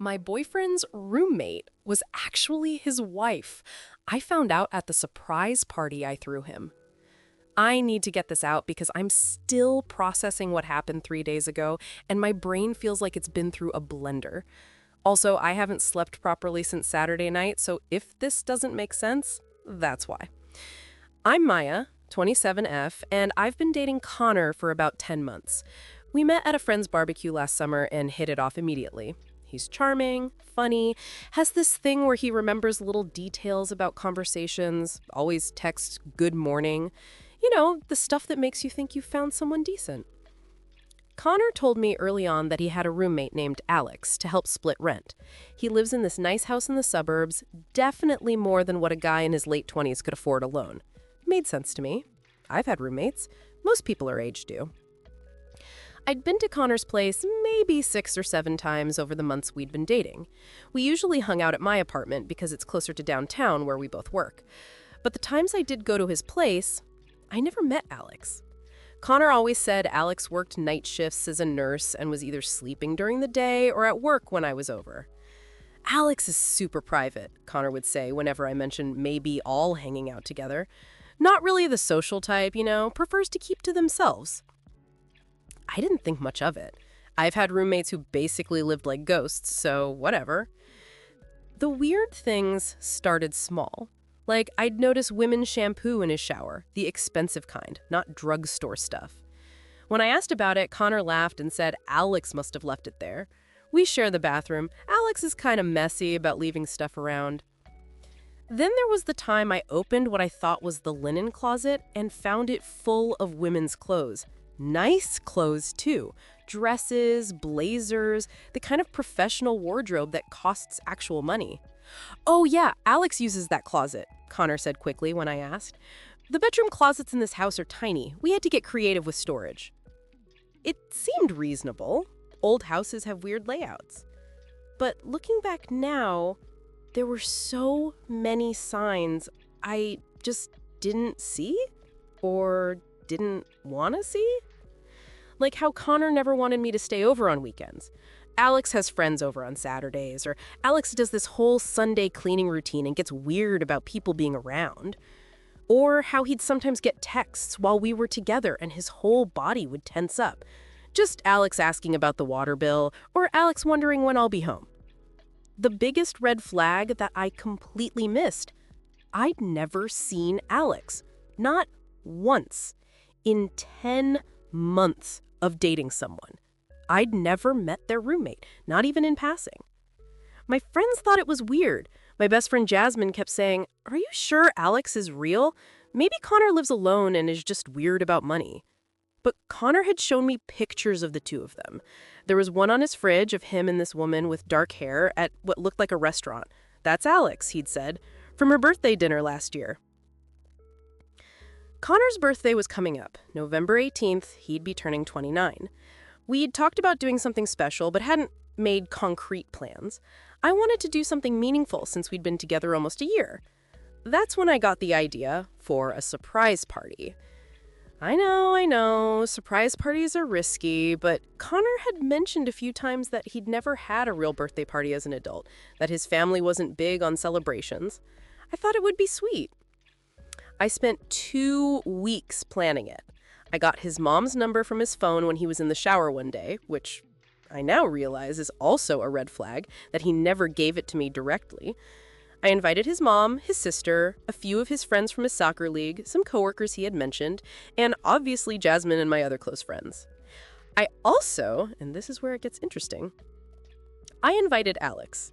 My boyfriend's roommate was actually his wife. I found out at the surprise party I threw him. I need to get this out because I'm still processing what happened 3 days ago, and my brain feels like it's been through a blender. Also, I haven't slept properly since Saturday night, so if this doesn't make sense, that's why. I'm Maya, 27F, and I've been dating Connor for about 10 months. We met at a friend's barbecue last summer and hit it off immediately. He's charming, funny, has this thing where he remembers little details about conversations, always texts good morning. You know, the stuff that makes you think you found someone decent. Connor told me early on that he had a roommate named Alex to help split rent. He lives in this nice house in the suburbs, definitely more than what a guy in his late 20s could afford alone. Made sense to me. I've had roommates. Most people our age do. I'd been to Connor's place maybe 6 or 7 times over the months we'd been dating. We usually hung out at my apartment because it's closer to downtown where we both work. But the times I did go to his place, I never met Alex. Connor always said Alex worked night shifts as a nurse and was either sleeping during the day or at work when I was over. Alex is super private, Connor would say whenever I mentioned maybe all hanging out together. Not really the social type, prefers to keep to themselves. I didn't think much of it. I've had roommates who basically lived like ghosts, so whatever. The weird things started small. Like, I'd notice women's shampoo in his shower, the expensive kind, not drugstore stuff. When I asked about it, Connor laughed and said Alex must have left it there. We share the bathroom. Alex is kind of messy about leaving stuff around. Then there was the time I opened what I thought was the linen closet and found it full of women's clothes. Nice clothes, too. Dresses, blazers, the kind of professional wardrobe that costs actual money. "Oh yeah, Alex uses that closet," Connor said quickly when I asked. "The bedroom closets in this house are tiny. We had to get creative with storage." It seemed reasonable. Old houses have weird layouts. But looking back now, there were so many signs I just didn't see or didn't want to see. Like how Connor never wanted me to stay over on weekends. Alex has friends over on Saturdays, or Alex does this whole Sunday cleaning routine and gets weird about people being around. Or how he'd sometimes get texts while we were together and his whole body would tense up. Just Alex asking about the water bill, or Alex wondering when I'll be home. The biggest red flag that I completely missed, I'd never seen Alex. Not once. In 10 months of dating someone. I'd never met their roommate, not even in passing. My friends thought it was weird. My best friend Jasmine kept saying, "Are you sure Alex is real? Maybe Connor lives alone and is just weird about money." But Connor had shown me pictures of the two of them. There was one on his fridge of him and this woman with dark hair at what looked like a restaurant. "That's Alex," he'd said, "from her birthday dinner last year." Connor's birthday was coming up. November 18th, he'd be turning 29. We'd talked about doing something special, but hadn't made concrete plans. I wanted to do something meaningful since we'd been together almost a year. That's when I got the idea for a surprise party. I know, surprise parties are risky, but Connor had mentioned a few times that he'd never had a real birthday party as an adult, that his family wasn't big on celebrations. I thought it would be sweet. I spent 2 weeks planning it. I got his mom's number from his phone when he was in the shower one day, which I now realize is also a red flag, that he never gave it to me directly. I invited his mom, his sister, a few of his friends from his soccer league, some coworkers he had mentioned, and obviously Jasmine and my other close friends. I also, and this is where it gets interesting, I invited Alex.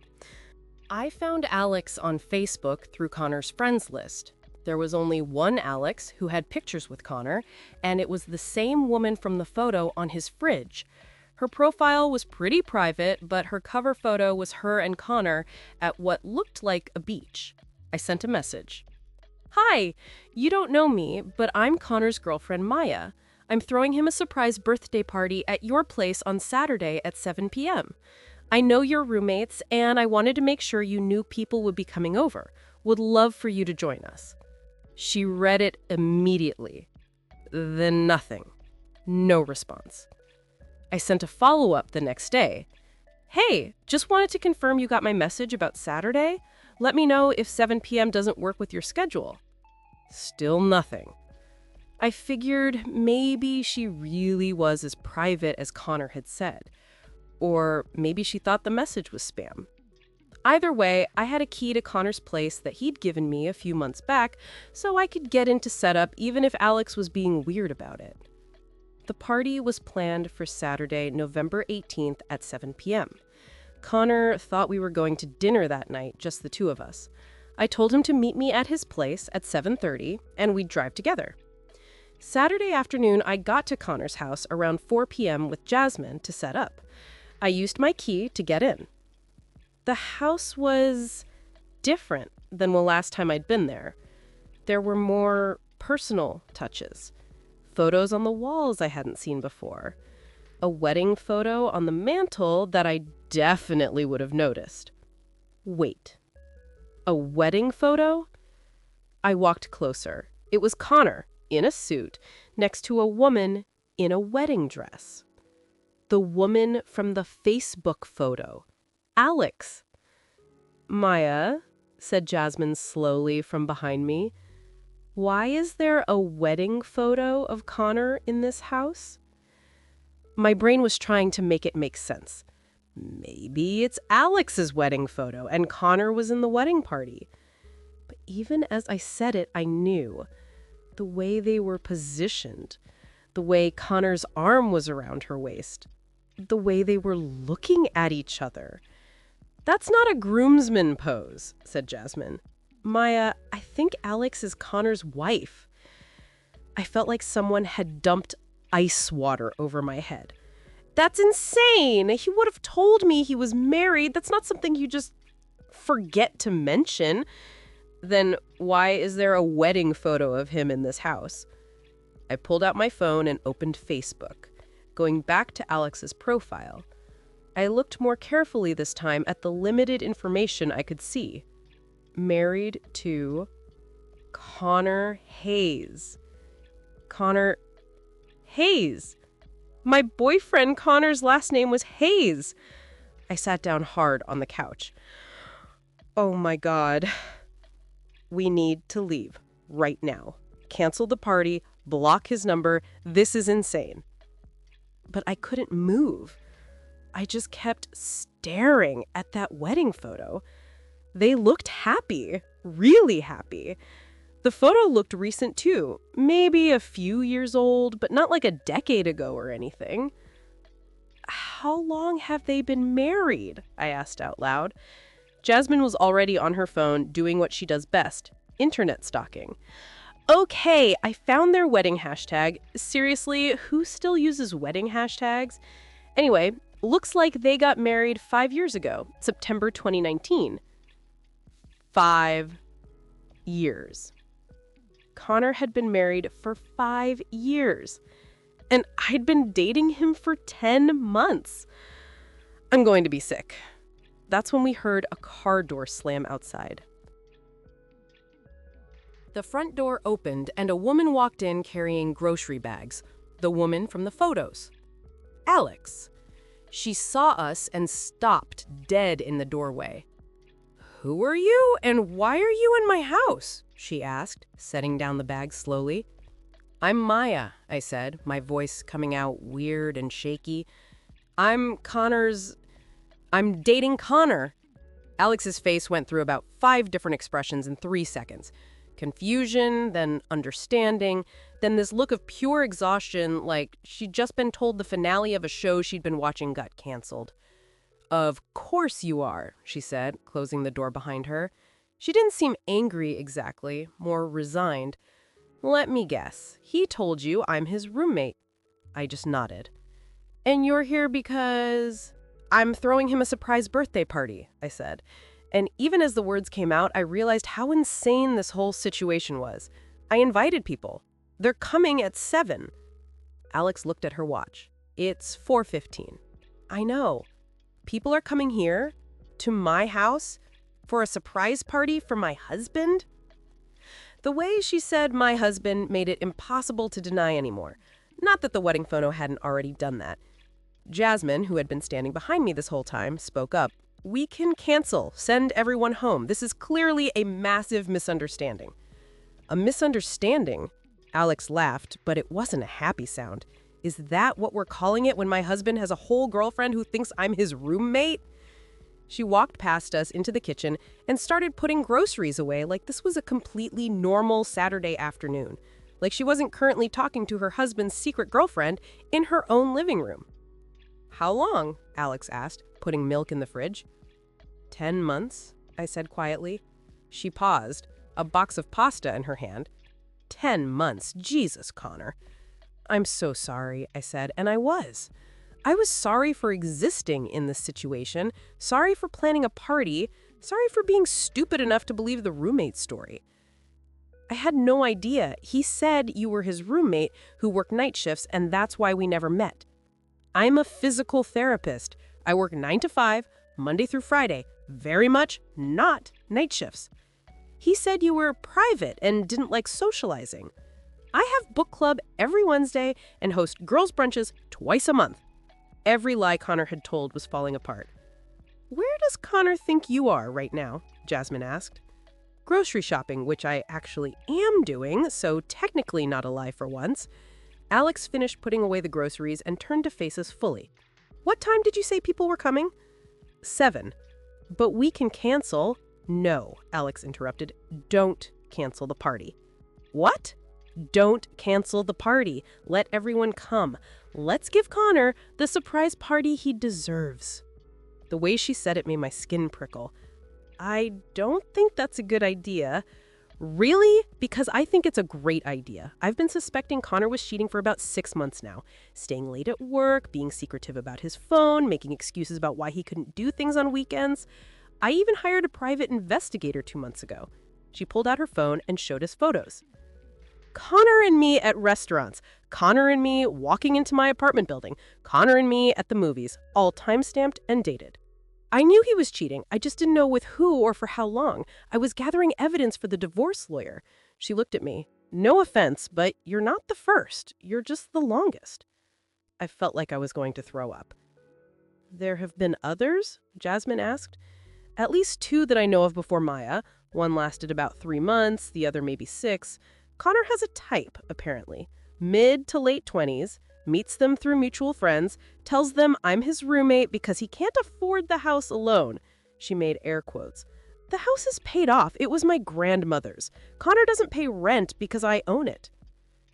I found Alex on Facebook through Connor's friends list. There was only one Alex who had pictures with Connor, and it was the same woman from the photo on his fridge. Her profile was pretty private, but her cover photo was her and Connor at what looked like a beach. I sent a message. "Hi, you don't know me, but I'm Connor's girlfriend Maya. I'm throwing him a surprise birthday party at your place on Saturday at 7 p.m. I know you're roommates, and I wanted to make sure you knew people would be coming over. Would love for you to join us." She read it immediately. Then nothing. No response. I sent a follow-up the next day. Hey, just wanted to confirm you got my message about Saturday. Let me know if 7 p.m. doesn't work with your schedule. Still nothing. I figured maybe she really was as private as Connor had said. Or maybe she thought the message was spam. Either way, I had a key to Connor's place that he'd given me a few months back, so I could get into setup even if Alex was being weird about it. The party was planned for Saturday, November 18th at 7 p.m. Connor thought we were going to dinner that night, just the two of us. I told him to meet me at his place at 7:30, and we'd drive together. Saturday afternoon, I got to Connor's house around 4 p.m. with Jasmine to set up. I used my key to get in. The house was different than the last time I'd been there. There were more personal touches. Photos on the walls I hadn't seen before. A wedding photo on the mantle that I definitely would have noticed. Wait. A wedding photo? I walked closer. It was Connor, in a suit, next to a woman in a wedding dress. The woman from the Facebook photo. Alex. Maya, said Jasmine slowly from behind me, why is there a wedding photo of Connor in this house? My brain was trying to make it make sense. Maybe it's Alex's wedding photo and Connor was in the wedding party. But even as I said it, I knew. The way they were positioned, the way Connor's arm was around her waist, the way they were looking at each other. That's not a groomsman pose, said Jasmine. Maya, I think Alex is Connor's wife. I felt like someone had dumped ice water over my head. That's insane! He would have told me he was married. That's not something you just forget to mention. Then why is there a wedding photo of him in this house? I pulled out my phone and opened Facebook, going back to Alex's profile. I looked more carefully this time at the limited information I could see. Married to Connor Hayes. Connor Hayes. My boyfriend Connor's last name was Hayes. I sat down hard on the couch. Oh my God. We need to leave right now. Cancel the party, block his number. This is insane. But I couldn't move. I just kept staring at that wedding photo. They looked happy, really happy. The photo looked recent too, maybe a few years old, but not like a decade ago or anything. How long have they been married? I asked out loud. Jasmine was already on her phone doing what she does best, internet stalking. Okay, I found their wedding hashtag. Seriously, who still uses wedding hashtags? Anyway, looks like they got married 5 years ago, September 2019. 5 years. Connor had been married for 5 years, and I'd been dating him for 10 months. I'm going to be sick. That's when we heard a car door slam outside. The front door opened and a woman walked in carrying grocery bags. The woman from the photos. Alex. She saw us and stopped dead in the doorway. Who are you and why are you in my house? She asked, setting down the bag slowly. I'm Maya, I said, my voice coming out weird and shaky. I'm dating Connor. Alex's face went through about 5 different expressions in 3 seconds. Confusion, then understanding, then this look of pure exhaustion, like she'd just been told the finale of a show she'd been watching got canceled. Of course you are, she said, closing the door behind her. She didn't seem angry exactly, more resigned. Let me guess. He told you I'm his roommate. I just nodded. And you're here because I'm throwing him a surprise birthday party, I said. And even as the words came out, I realized how insane this whole situation was. I invited people. They're coming at 7. Alex looked at her watch. It's 4:15. I know. People are coming here, to my house, for a surprise party for my husband? The way she said my husband made it impossible to deny anymore. Not that the wedding photo hadn't already done that. Jasmine, who had been standing behind me this whole time, spoke up. "We can cancel. Send everyone home. This is clearly a massive misunderstanding." "A misunderstanding?" Alex laughed, but it wasn't a happy sound. "Is that what we're calling it when my husband has a whole girlfriend who thinks I'm his roommate?" She walked past us into the kitchen and started putting groceries away like this was a completely normal Saturday afternoon, like she wasn't currently talking to her husband's secret girlfriend in her own living room. "How long?" Alex asked, putting milk in the fridge. 10 months, I said quietly. She paused, a box of pasta in her hand. 10 months, Jesus, Connor. "I'm so sorry," I said, and I was. I was sorry for existing in this situation, sorry for planning a party, sorry for being stupid enough to believe the roommate story. I had no idea. He said you were his roommate who worked night shifts, and that's why we never met. I'm a physical therapist. I work 9 to 5, Monday through Friday, very much not night shifts. He said you were private and didn't like socializing. I have book club every Wednesday and host girls' brunches twice a month. Every lie Connor had told was falling apart. "Where does Connor think you are right now?" Jasmine asked. "Grocery shopping, which I actually am doing, so technically not a lie for once." Alex finished putting away the groceries and turned to face us fully. "What time did you say people were coming?" 7. "But we can cancel." "No," Alex interrupted. "Don't cancel the party." "What?" "Don't cancel the party. Let everyone come. Let's give Connor the surprise party he deserves." The way she said it made my skin prickle. "I don't think that's a good idea." "Really? Because I think it's a great idea. I've been suspecting Connor was cheating for about 6 months now. Staying late at work, being secretive about his phone, making excuses about why he couldn't do things on weekends. I even hired a private investigator 2 months ago." She pulled out her phone and showed us photos. Connor and me at restaurants. Connor and me walking into my apartment building. Connor and me at the movies, all time-stamped and dated. I knew he was cheating. I just didn't know with who or for how long. I was gathering evidence for the divorce lawyer. She looked at me. "No offense, but you're not the first. You're just the longest." I felt like I was going to throw up. "There have been others?" Jasmine asked. "At least 2 that I know of before Maya. One lasted about 3 months, the other maybe 6. Connor has a type, apparently. Mid to late 20s. Meets them through mutual friends, tells them I'm his roommate because he can't afford the house alone." She made air quotes. "The house is paid off. It was my grandmother's. Connor doesn't pay rent because I own it."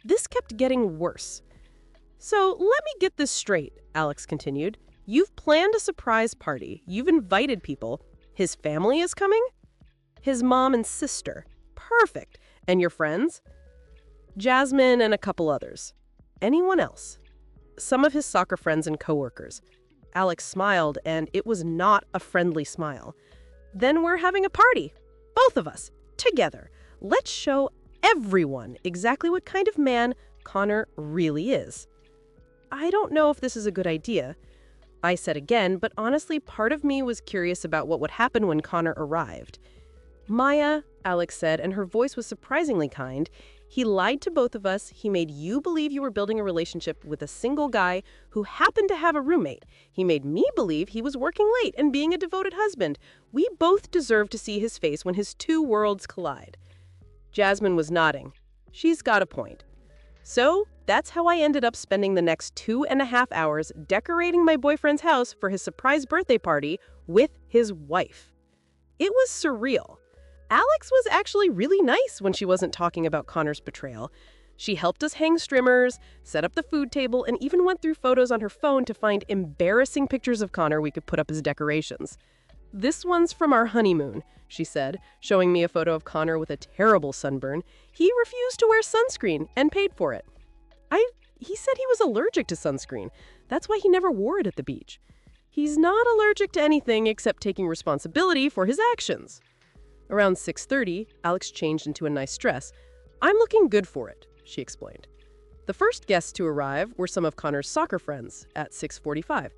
This kept getting worse. "So let me get this straight," Alex continued. "You've planned a surprise party. You've invited people. His family is coming?" "His mom and sister." "Perfect. And your friends?" "Jasmine and a couple others." "Anyone else?" "Some of his soccer friends and coworkers." Alex smiled, and it was not a friendly smile. "Then we're having a party. Both of us. Together. Let's show everyone exactly what kind of man Connor really is." "I don't know if this is a good idea," I said again, but honestly, part of me was curious about what would happen when Connor arrived. "Maya," Alex said, and her voice was surprisingly kind, "he lied to both of us. He made you believe you were building a relationship with a single guy who happened to have a roommate. He made me believe he was working late and being a devoted husband. We both deserve to see his face when his 2 worlds collide." Jasmine was nodding. She's got a point. So that's how I ended up spending the next 2.5 hours decorating my boyfriend's house for his surprise birthday party with his wife. It was surreal. Alex was actually really nice when she wasn't talking about Connor's betrayal. She helped us hang streamers, set up the food table, and even went through photos on her phone to find embarrassing pictures of Connor we could put up as decorations. "This one's from our honeymoon," she said, showing me a photo of Connor with a terrible sunburn. "He refused to wear sunscreen and paid for it." He said he was allergic to sunscreen. That's why he never wore it at the beach. He's not allergic to anything except taking responsibility for his actions. Around 6:30, Alex changed into a nice dress. "I'm looking good for it," she explained. The first guests to arrive were some of Connor's soccer friends at 6:45.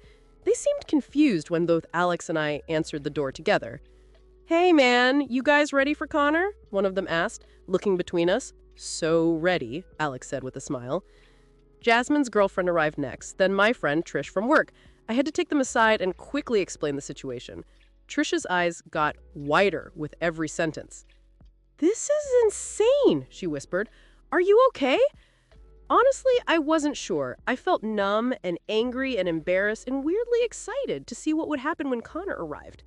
They seemed confused when both Alex and I answered the door together. "Hey man, you guys ready for Connor?" one of them asked, looking between us. "So ready," Alex said with a smile. Jasmine's girlfriend arrived next, then my friend Trish from work. I had to take them aside and quickly explain the situation. Trish's eyes got wider with every sentence. "This is insane," she whispered. "Are you okay?" Honestly, I wasn't sure. I felt numb and angry and embarrassed and weirdly excited to see what would happen when Connor arrived.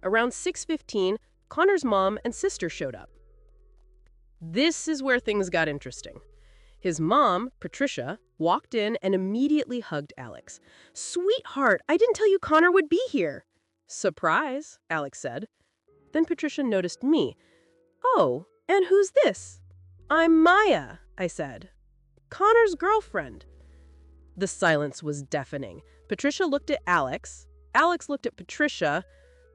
Around 6:15, Connor's mom and sister showed up. This is where things got interesting. His mom, Patricia, walked in and immediately hugged Alex. "Sweetheart, I didn't tell you Connor would be here." "Surprise," Alex said. Then Patricia noticed me. "Oh, and who's this?" "I'm Maya," I said. "Connor's girlfriend." The silence was deafening. Patricia looked at Alex. Alex looked at Patricia.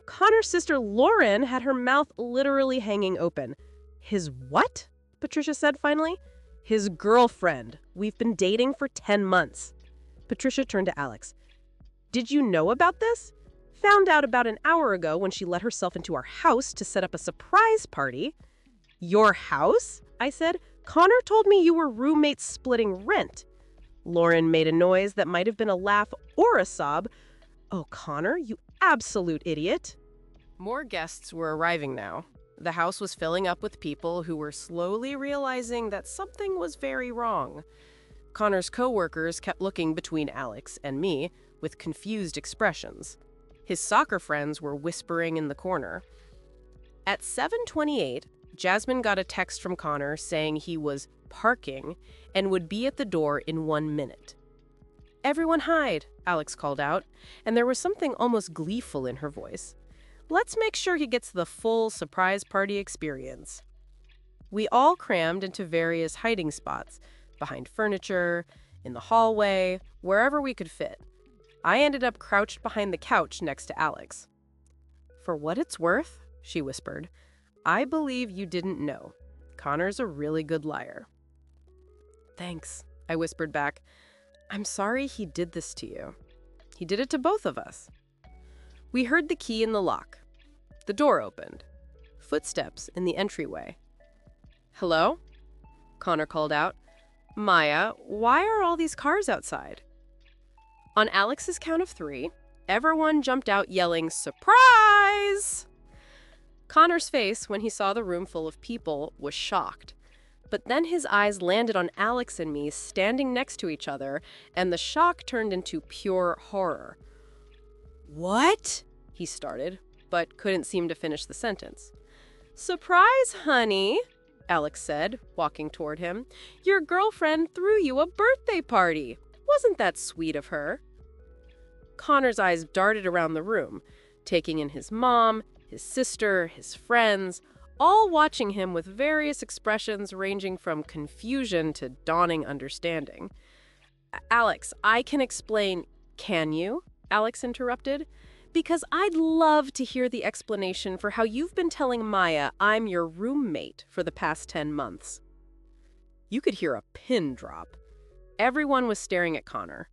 Connor's sister Lauren had her mouth literally hanging open. "His what?" Patricia said finally. "His girlfriend. We've been dating for 10 months. Patricia turned to Alex. "Did you know about this?" "Found out about an hour ago when she let herself into our house to set up a surprise party." "Your house?" I said. "Connor told me you were roommates splitting rent." Lauren made a noise that might have been a laugh or a sob. "Oh, Connor, you absolute idiot." More guests were arriving now. The house was filling up with people who were slowly realizing that something was very wrong. Connor's co-workers kept looking between Alex and me with confused expressions. His soccer friends were whispering in the corner. At 7:28, Jasmine got a text from Connor saying he was parking and would be at the door in 1 minute. "Everyone hide," Alex called out, and there was something almost gleeful in her voice. "Let's make sure he gets the full surprise party experience." We all crammed into various hiding spots, behind furniture, in the hallway, wherever we could fit. I ended up crouched behind the couch next to Alex. "For what it's worth," she whispered, "I believe you didn't know. Connor's a really good liar." "Thanks," I whispered back. "I'm sorry he did this to you. He did it to both of us." We heard the key in the lock. The door opened. Footsteps in the entryway. "Hello?" Connor called out. "Maya, why are all these cars outside?" On Alex's count of 3, everyone jumped out yelling, "Surprise!" Connor's face, when he saw the room full of people, was shocked. But then his eyes landed on Alex and me standing next to each other, and the shock turned into pure horror. "What?" he started, but couldn't seem to finish the sentence. "Surprise, honey," Alex said, walking toward him. "Your girlfriend threw you a birthday party. Wasn't that sweet of her?" Connor's eyes darted around the room, taking in his mom, his sister, his friends, all watching him with various expressions ranging from confusion to dawning understanding. "Alex, I can explain." "Can you?" Alex interrupted. "Because I'd love to hear the explanation for how you've been telling Maya I'm your roommate for the past 10 months. You could hear a pin drop. Everyone was staring at Connor.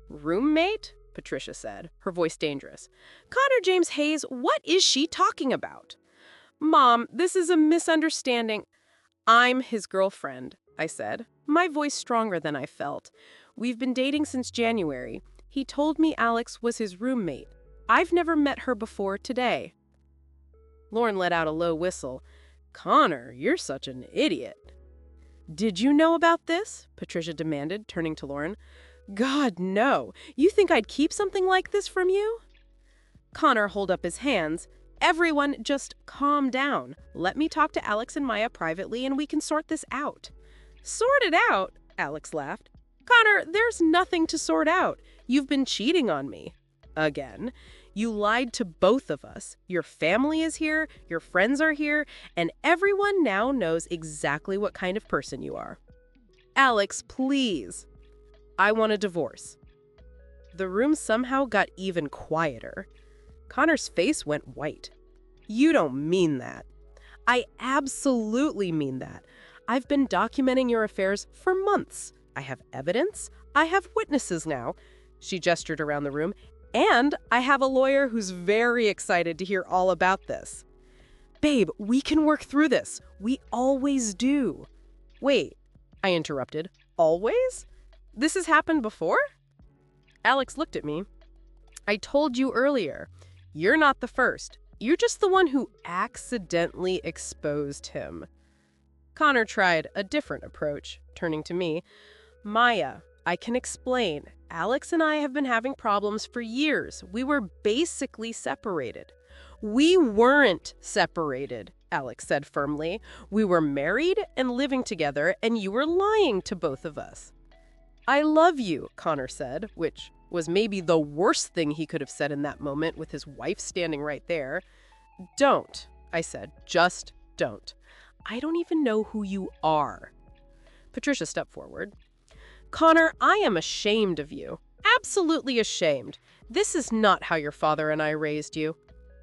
"Roommate?" Patricia said, her voice dangerous. "Connor James Hayes, what is she talking about?" "Mom, this is a misunderstanding." "I'm his girlfriend," I said, my voice stronger than I felt. "We've been dating since January. He told me Alex was his roommate. I've never met her before today." Lauren let out a low whistle. "Connor, you're such an idiot." "Did you know about this?" Patricia demanded, turning to Lauren. "God, no. You think I'd keep something like this from you?" Connor held up his hands. "Everyone, just calm down. Let me talk to Alex and Maya privately and we can sort this out." "Sort it out?" Alex laughed. "Connor, there's nothing to sort out. You've been cheating on me. Again. You lied to both of us. Your family is here, your friends are here, and everyone now knows exactly what kind of person you are. Alex, please. I want a divorce." The room somehow got even quieter. Connor's face went white. "You don't mean that." "I absolutely mean that. I've been documenting your affairs for months. I have evidence. I have witnesses now." She gestured around the room. "And I have a lawyer who's very excited to hear all about this." "Babe, we can work through this. We always do." "Wait," I interrupted. "Always?" This has happened before? Alex looked at me. I told you earlier, you're not the first. You're just the one who accidentally exposed him. Connor tried a different approach, turning to me. Maya, I can explain. Alex and I have been having problems for years. We were basically separated. We weren't separated, Alex said firmly. We were married and living together, and you were lying to both of us. I love you, Connor said, which was maybe the worst thing he could have said in that moment with his wife standing right there. Don't, I said, just don't. I don't even know who you are. Patricia stepped forward. Connor, I am ashamed of you. Absolutely ashamed. This is not how your father and I raised you.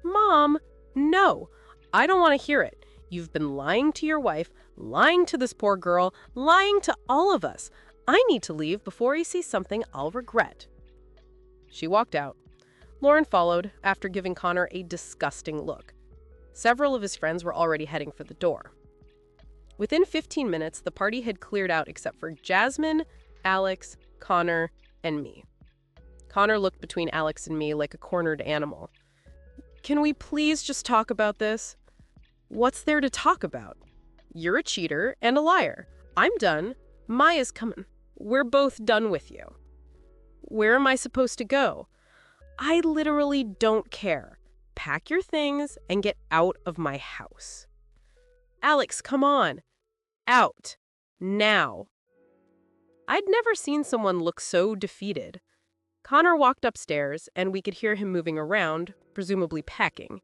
Mom, no. I don't want to hear it. You've been lying to your wife, lying to this poor girl, lying to all of us. I need to leave before he sees something I'll regret. She walked out. Lauren followed, after giving Connor a disgusting look. Several of his friends were already heading for the door. Within 15 minutes, the party had cleared out except for Jasmine, Alex, Connor, and me. Connor looked between Alex and me like a cornered animal. Can we please just talk about this? What's there to talk about? You're a cheater and a liar. I'm done. Maya's coming. We're both done with you. Where am I supposed to go? I literally don't care. Pack your things and get out of my house. Alex, come on. Out. Now. I'd never seen someone look so defeated. Connor walked upstairs, and we could hear him moving around, presumably packing.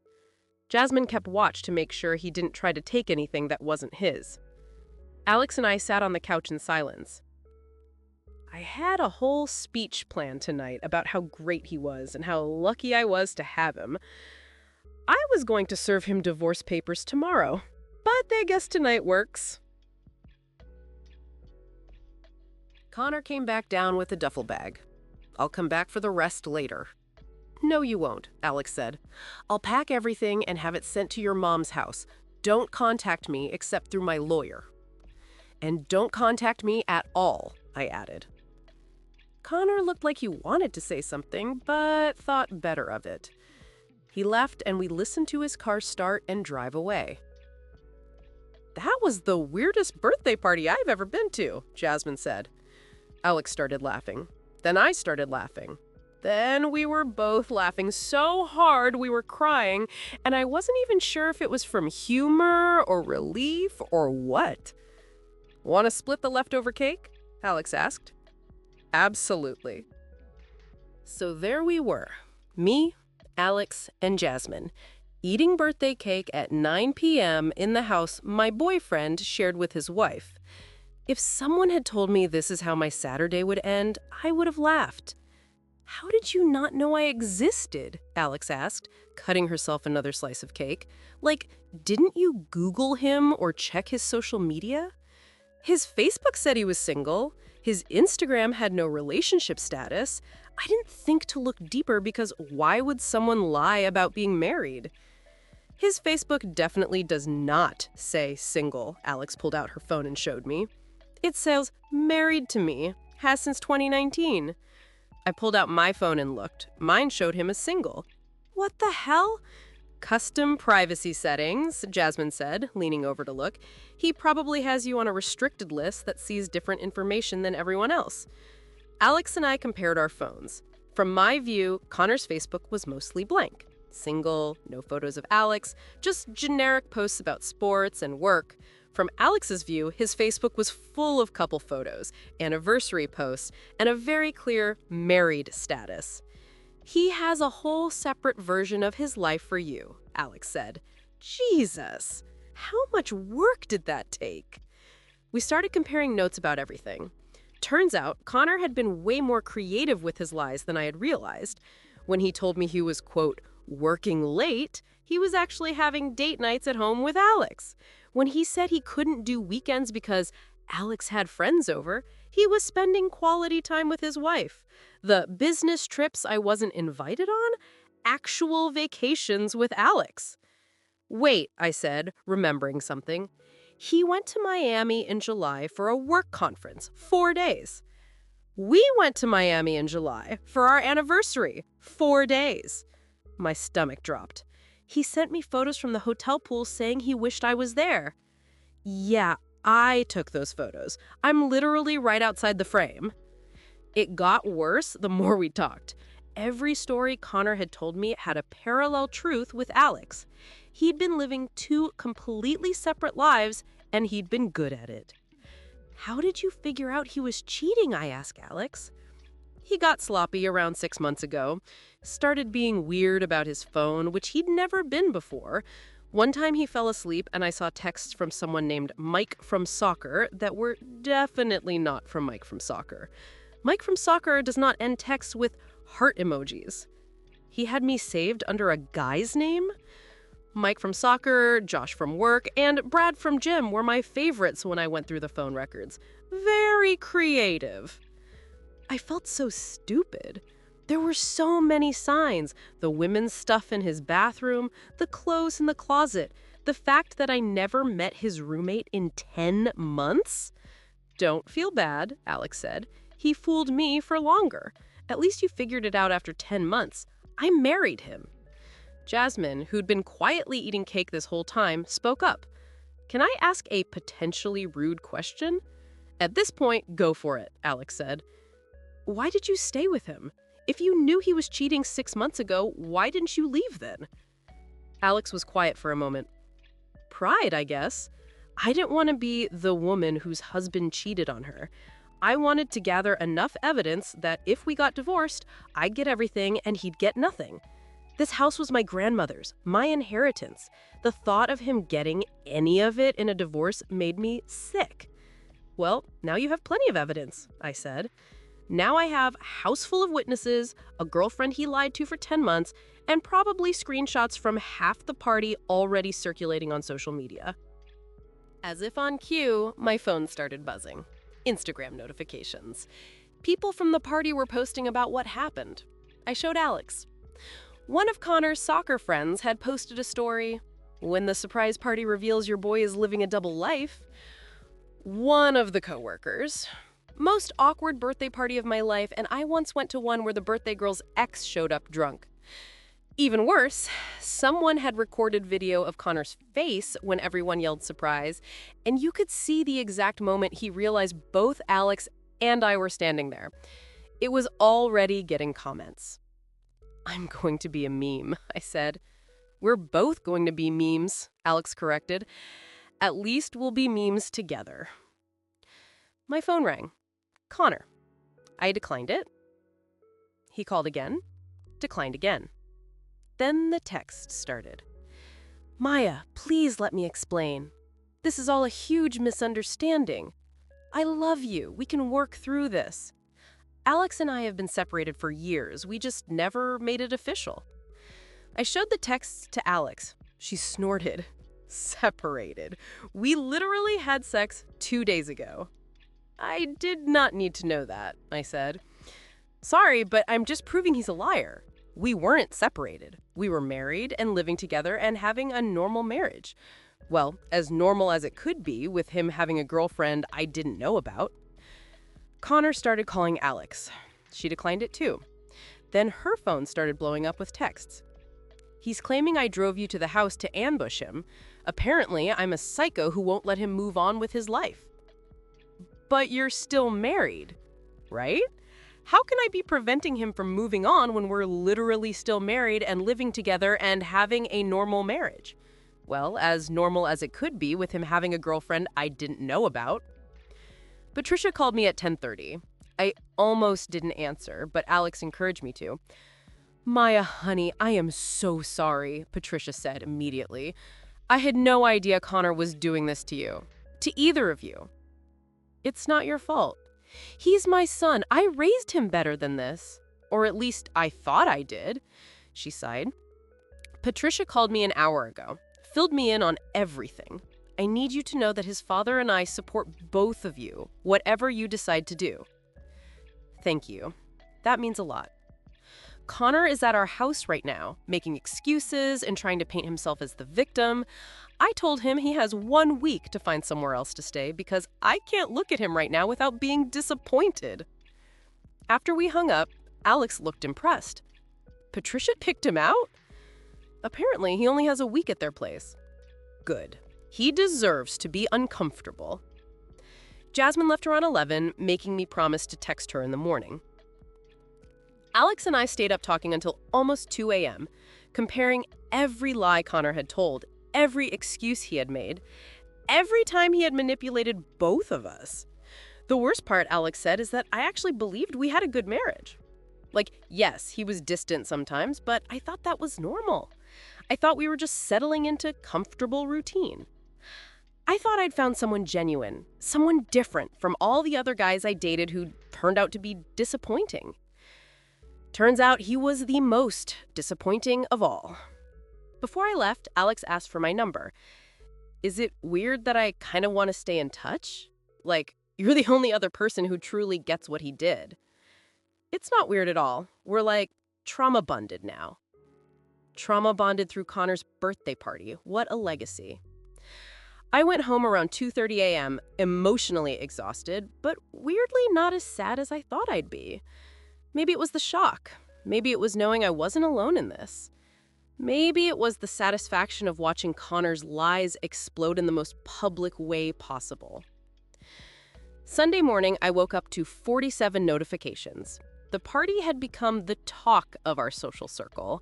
Jasmine kept watch to make sure he didn't try to take anything that wasn't his. Alex and I sat on the couch in silence. I had a whole speech planned tonight about how great he was and how lucky I was to have him. I was going to serve him divorce papers tomorrow, but I guess tonight works. Connor came back down with a duffel bag. I'll come back for the rest later. No, you won't, Alex said. I'll pack everything and have it sent to your mom's house. Don't contact me except through my lawyer. And don't contact me at all, I added. Connor looked like he wanted to say something, but thought better of it. He left and we listened to his car start and drive away. That was the weirdest birthday party I've ever been to, Jasmine said. Alex started laughing. Then I started laughing. Then we were both laughing so hard we were crying, and I wasn't even sure if it was from humor or relief or what. Want to split the leftover cake? Alex asked. Absolutely. So there we were, me, Alex, and Jasmine, eating birthday cake at 9 p.m. in the house my boyfriend shared with his wife. If someone had told me this is how my Saturday would end, I would have laughed. How did you not know I existed? Alex asked, cutting herself another slice of cake. Like, didn't you Google him or check his social media? His Facebook said he was single. His Instagram had no relationship status. I didn't think to look deeper because why would someone lie about being married? His Facebook definitely does not say single, Alex pulled out her phone and showed me. It says married to me, has since 2019. I pulled out my phone and looked. Mine showed him as single. What the hell? Custom privacy settings, Jasmine said, leaning over to look. He probably has you on a restricted list that sees different information than everyone else. Alex and I compared our phones. From my view, Connor's Facebook was mostly blank. Single, no photos of Alex, just generic posts about sports and work. From Alex's view, his Facebook was full of couple photos, anniversary posts, and a very clear married status. He has a whole separate version of his life for you, Alex said. Jesus, how much work did that take? We started comparing notes about everything. Turns out, Connor had been way more creative with his lies than I had realized. When he told me he was, quote, working late, he was actually having date nights at home with Alex. When he said he couldn't do weekends because Alex had friends over, he was spending quality time with his wife. The business trips I wasn't invited on? Actual vacations with Alex. Wait, I said, remembering something. He went to Miami in July for a work conference, 4 days. We went to Miami in July for our anniversary. 4 days. My stomach dropped. He sent me photos from the hotel pool saying he wished I was there. Yeah, I took those photos. I'm literally right outside the frame. It got worse the more we talked. Every story Connor had told me had a parallel truth with Alex. He'd been living two completely separate lives, and he'd been good at it. How did you figure out he was cheating? I asked Alex. He got sloppy around 6 months ago, started being weird about his phone, which he'd never been before. One time he fell asleep and I saw texts from someone named Mike from Soccer that were definitely not from Mike from Soccer. Mike from Soccer does not end texts with heart emojis. He had me saved under a guy's name? Mike from Soccer, Josh from Work, and Brad from Gym were my favorites when I went through the phone records. Very creative. I felt so stupid. There were so many signs. The women's stuff in his bathroom, the clothes in the closet, the fact that I never met his roommate in 10 months. Don't feel bad, Alex said. He fooled me for longer. At least you figured it out after 10 months. I married him. Jasmine, who'd been quietly eating cake this whole time, spoke up. Can I ask a potentially rude question? At this point, go for it, Alex said. Why did you stay with him? If you knew he was cheating 6 months ago, why didn't you leave then? Alex was quiet for a moment. Pride, I guess. I didn't want to be the woman whose husband cheated on her. I wanted to gather enough evidence that if we got divorced, I'd get everything and he'd get nothing. This house was my grandmother's, my inheritance. The thought of him getting any of it in a divorce made me sick. Well, now you have plenty of evidence, I said. Now I have a house full of witnesses, a girlfriend he lied to for 10 months, and probably screenshots from half the party already circulating on social media. As if on cue, my phone started buzzing. Instagram notifications. People from the party were posting about what happened. I showed Alex. One of Connor's soccer friends had posted a story, "When the surprise party reveals your boy is living a double life." One of the coworkers. Most awkward birthday party of my life, and I once went to one where the birthday girl's ex showed up drunk. Even worse, someone had recorded video of Connor's face when everyone yelled surprise, and you could see the exact moment he realized both Alex and I were standing there. It was already getting comments. I'm going to be a meme, I said. We're both going to be memes, Alex corrected. At least we'll be memes together. My phone rang. Connor. I declined it. He called again. Declined again. Then the text started. Maya, please let me explain. This is all a huge misunderstanding. I love you. We can work through this. Alex and I have been separated for years. We just never made it official. I showed the texts to Alex. She snorted. Separated. We literally had sex 2 days ago. I did not need to know that, I said. Sorry, but I'm just proving he's a liar. We weren't separated. We were married and living together and having a normal marriage. Well, as normal as it could be with him having a girlfriend I didn't know about. Connor started calling Alex. She declined it too. Then her phone started blowing up with texts. He's claiming I drove you to the house to ambush him. Apparently, I'm a psycho who won't let him move on with his life. But you're still married, right? How can I be preventing him from moving on when we're literally still married and living together and having a normal marriage? Well, as normal as it could be with him having a girlfriend I didn't know about. Patricia called me at 10:30. I almost didn't answer, but Alex encouraged me to. Maya, honey, I am so sorry, Patricia said immediately. I had no idea Connor was doing this to you. To either of you. It's not your fault. He's my son. I raised him better than this. Or at least I thought I did, she sighed. Patricia called me an hour ago, filled me in on everything. I need you to know that his father and I support both of you, whatever you decide to do. Thank you. That means a lot. Connor is at our house right now, making excuses and trying to paint himself as the victim. I told him he has 1 week to find somewhere else to stay because I can't look at him right now without being disappointed. After we hung up, Alex looked impressed. Patricia picked him out? Apparently, he only has a week at their place. Good. He deserves to be uncomfortable. Jasmine left around 11, making me promise to text her in the morning. Alex and I stayed up talking until almost 2 a.m., comparing every lie Connor had told, every excuse he had made, every time he had manipulated both of us. The worst part, Alex said, is that I actually believed we had a good marriage. Like, yes, he was distant sometimes, but I thought that was normal. I thought we were just settling into comfortable routine. I thought I'd found someone genuine, someone different from all the other guys I dated who turned out to be disappointing. Turns out he was the most disappointing of all. Before I left, Alex asked for my number. Is it weird that I kind of want to stay in touch? Like, you're the only other person who truly gets what he did. It's not weird at all. We're like trauma bonded now. Trauma bonded through Connor's birthday party. What a legacy. I went home around 2:30 a.m., emotionally exhausted, but weirdly not as sad as I thought I'd be. Maybe it was the shock. Maybe it was knowing I wasn't alone in this. Maybe it was the satisfaction of watching Connor's lies explode in the most public way possible. Sunday morning, I woke up to 47 notifications. The party had become the talk of our social circle.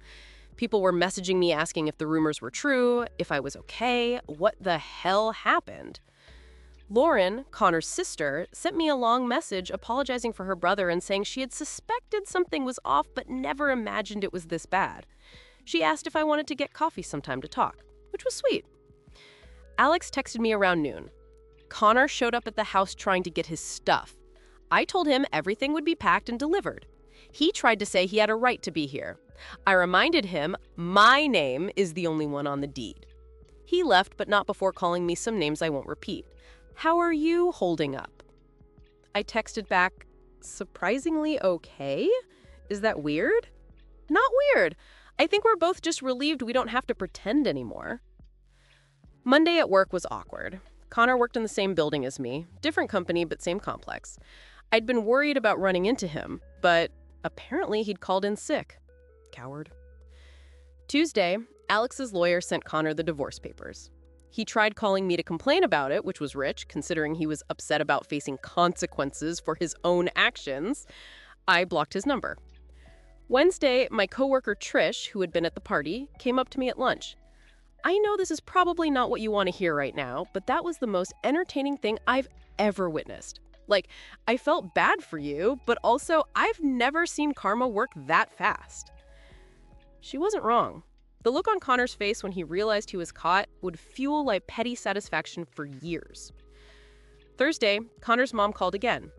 People were messaging me asking if the rumors were true, if I was okay, what the hell happened. Lauren, Connor's sister, sent me a long message apologizing for her brother and saying she had suspected something was off but never imagined it was this bad. She asked if I wanted to get coffee sometime to talk, which was sweet. Alex texted me around noon. Connor showed up at the house trying to get his stuff. I told him everything would be packed and delivered. He tried to say he had a right to be here. I reminded him my name is the only one on the deed. He left, but not before calling me some names I won't repeat. How are you holding up? I texted back, surprisingly okay? Is that weird? Not weird. I think we're both just relieved we don't have to pretend anymore. Monday at work was awkward. Connor worked in the same building as me, different company but same complex. I'd been worried about running into him, but apparently he'd called in sick. Coward. Tuesday, Alex's lawyer sent Connor the divorce papers. He tried calling me to complain about it, which was rich, considering he was upset about facing consequences for his own actions. I blocked his number. Wednesday, my coworker Trish, who had been at the party, came up to me at lunch. I know this is probably not what you want to hear right now, but that was the most entertaining thing I've ever witnessed. Like, I felt bad for you, but also I've never seen karma work that fast. She wasn't wrong. The look on Connor's face when he realized he was caught would fuel like petty satisfaction for years. Thursday, Connor's mom called again.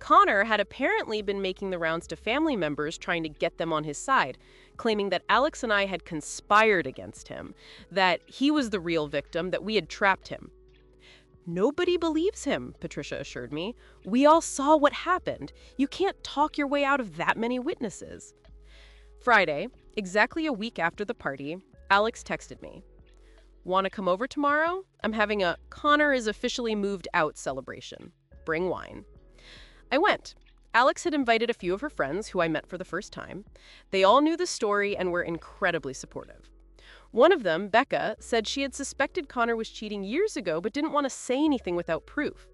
Connor had apparently been making the rounds to family members trying to get them on his side, claiming that Alex and I had conspired against him, that he was the real victim, that we had trapped him. Nobody believes him, Patricia assured me. We all saw what happened. You can't talk your way out of that many witnesses. Friday, exactly a week after the party, Alex texted me. Want to come over tomorrow? I'm having a Connor is officially moved out celebration. Bring wine. I went. Alex had invited a few of her friends who I met for the first time. They all knew the story and were incredibly supportive. One of them, Becca, said she had suspected Connor was cheating years ago but didn't want to say anything without proof.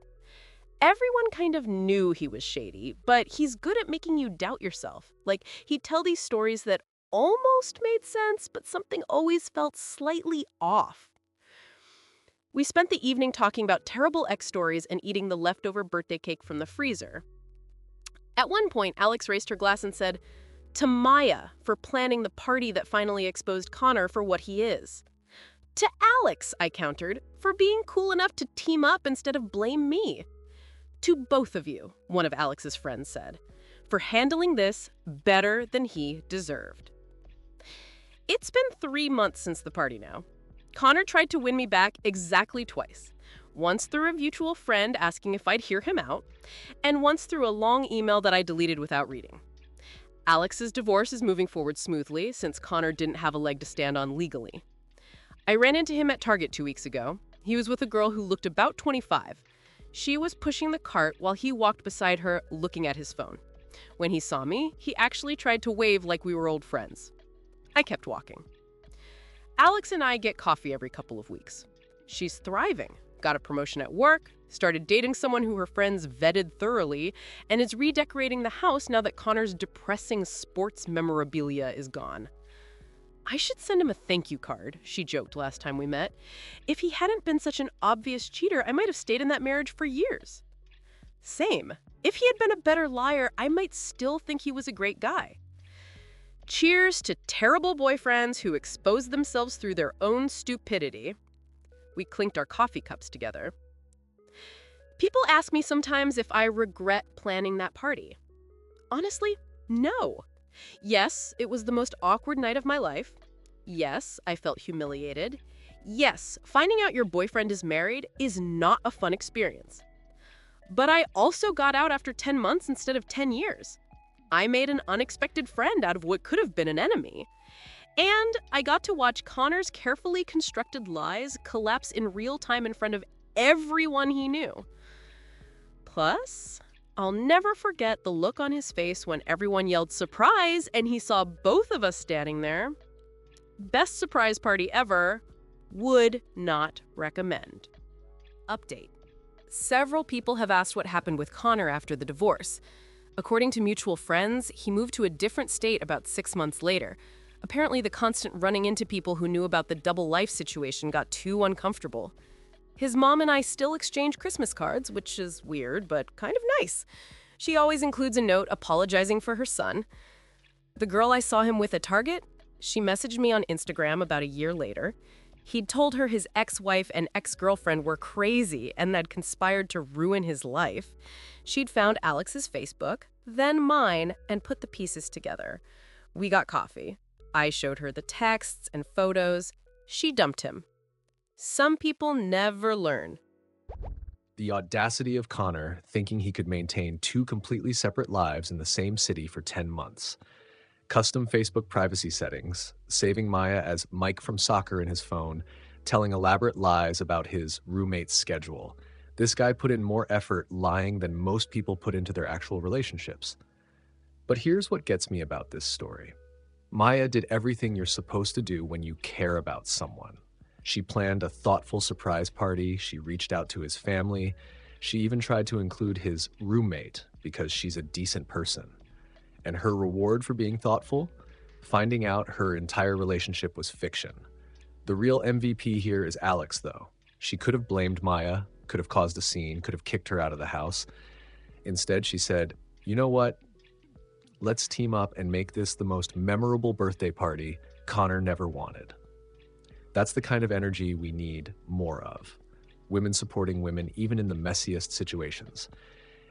Everyone kind of knew he was shady, but he's good at making you doubt yourself. Like, he'd tell these stories that almost made sense, but something always felt slightly off. We spent the evening talking about terrible ex stories and eating the leftover birthday cake from the freezer. At one point, Alex raised her glass and said, "To Maya for planning the party that finally exposed Connor for what he is." "To Alex," I countered, "for being cool enough to team up instead of blame me." "To both of you," one of Alex's friends said, "for handling this better than he deserved." It's been 3 months since the party now. Connor tried to win me back exactly twice. Once through a mutual friend asking if I'd hear him out, and once through a long email that I deleted without reading. Alex's divorce is moving forward smoothly since Connor didn't have a leg to stand on legally. I ran into him at Target 2 weeks ago. He was with a girl who looked about 25. She was pushing the cart while he walked beside her looking at his phone. When he saw me, he actually tried to wave like we were old friends. I kept walking. Alex and I get coffee every couple of weeks. She's thriving, got a promotion at work, started dating someone who her friends vetted thoroughly, and is redecorating the house now that Connor's depressing sports memorabilia is gone. I should send him a thank you card, she joked last time we met. If he hadn't been such an obvious cheater, I might have stayed in that marriage for years. Same. If he had been a better liar, I might still think he was a great guy. Cheers to terrible boyfriends who expose themselves through their own stupidity. We clinked our coffee cups together. People ask me sometimes if I regret planning that party. Honestly, no. Yes, it was the most awkward night of my life. Yes, I felt humiliated. Yes, finding out your boyfriend is married is not a fun experience. But I also got out after 10 months instead of 10 years. I made an unexpected friend out of what could have been an enemy. And I got to watch Connor's carefully constructed lies collapse in real time in front of everyone he knew. Plus, I'll never forget the look on his face when everyone yelled surprise and he saw both of us standing there. Best surprise party ever. Would not recommend. Update. Several people have asked what happened with Connor after the divorce. According to mutual friends, he moved to a different state about 6 months later. Apparently, the constant running into people who knew about the double life situation got too uncomfortable. His mom and I still exchange Christmas cards, which is weird, but kind of nice. She always includes a note apologizing for her son. The girl I saw him with at Target, she messaged me on Instagram about a year later. He'd told her his ex-wife and ex-girlfriend were crazy and had conspired to ruin his life. She'd found Alex's Facebook, then mine, and put the pieces together. We got coffee. I showed her the texts and photos. She dumped him. Some people never learn. The audacity of Connor thinking he could maintain two completely separate lives in the same city for 10 months. Custom Facebook privacy settings, saving Maya as Mike from soccer in his phone, telling elaborate lies about his roommate's schedule. This guy put in more effort lying than most people put into their actual relationships. But here's what gets me about this story. Maya did everything you're supposed to do when you care about someone. She planned a thoughtful surprise party, she reached out to his family, she even tried to include his roommate because she's a decent person. And her reward for being thoughtful? Finding out her entire relationship was fiction. The real MVP here is Alex, though. She could have blamed Maya, could have caused a scene, could have kicked her out of the house. Instead, she said, you know what? Let's team up and make this the most memorable birthday party Connor never wanted. That's the kind of energy we need more of. Women supporting women, even in the messiest situations.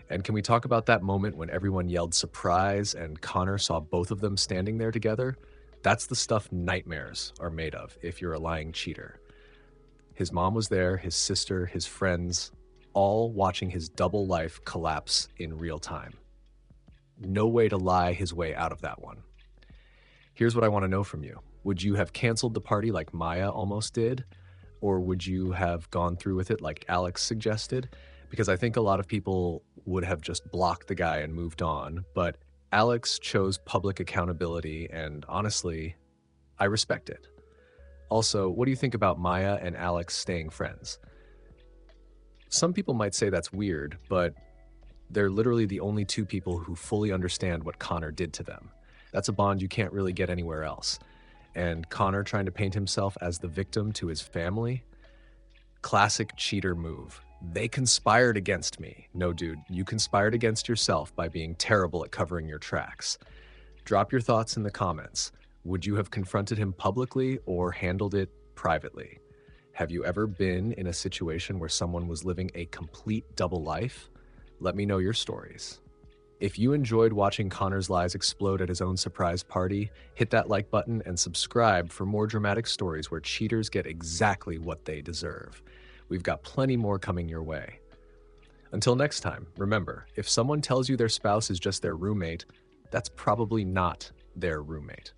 And can we talk about that moment when everyone yelled surprise and Connor saw both of them standing there together? That's the stuff nightmares are made of if you're a lying cheater. His mom was there, his sister, his friends, all watching his double life collapse in real time. No way to lie his way out of that one. Here's what I want to know from you. Would you have canceled the party like Maya almost did? Or would you have gone through with it like Alex suggested? Because I think a lot of people would have just blocked the guy and moved on. But Alex chose public accountability, and honestly, I respect it. Also, what do you think about Maya and Alex staying friends? Some people might say that's weird, but they're literally the only two people who fully understand what Connor did to them. That's a bond you can't really get anywhere else. And Connor trying to paint himself as the victim to his family? Classic cheater move. They conspired against me. No, dude, you conspired against yourself by being terrible at covering your tracks. Drop your thoughts in the comments. Would you have confronted him publicly or handled it privately? Have you ever been in a situation where someone was living a complete double life? Let me know your stories. If you enjoyed watching Connor's lies explode at his own surprise party, hit that like button and subscribe for more dramatic stories where cheaters get exactly what they deserve. We've got plenty more coming your way. Until next time, remember, if someone tells you their spouse is just their roommate, that's probably not their roommate.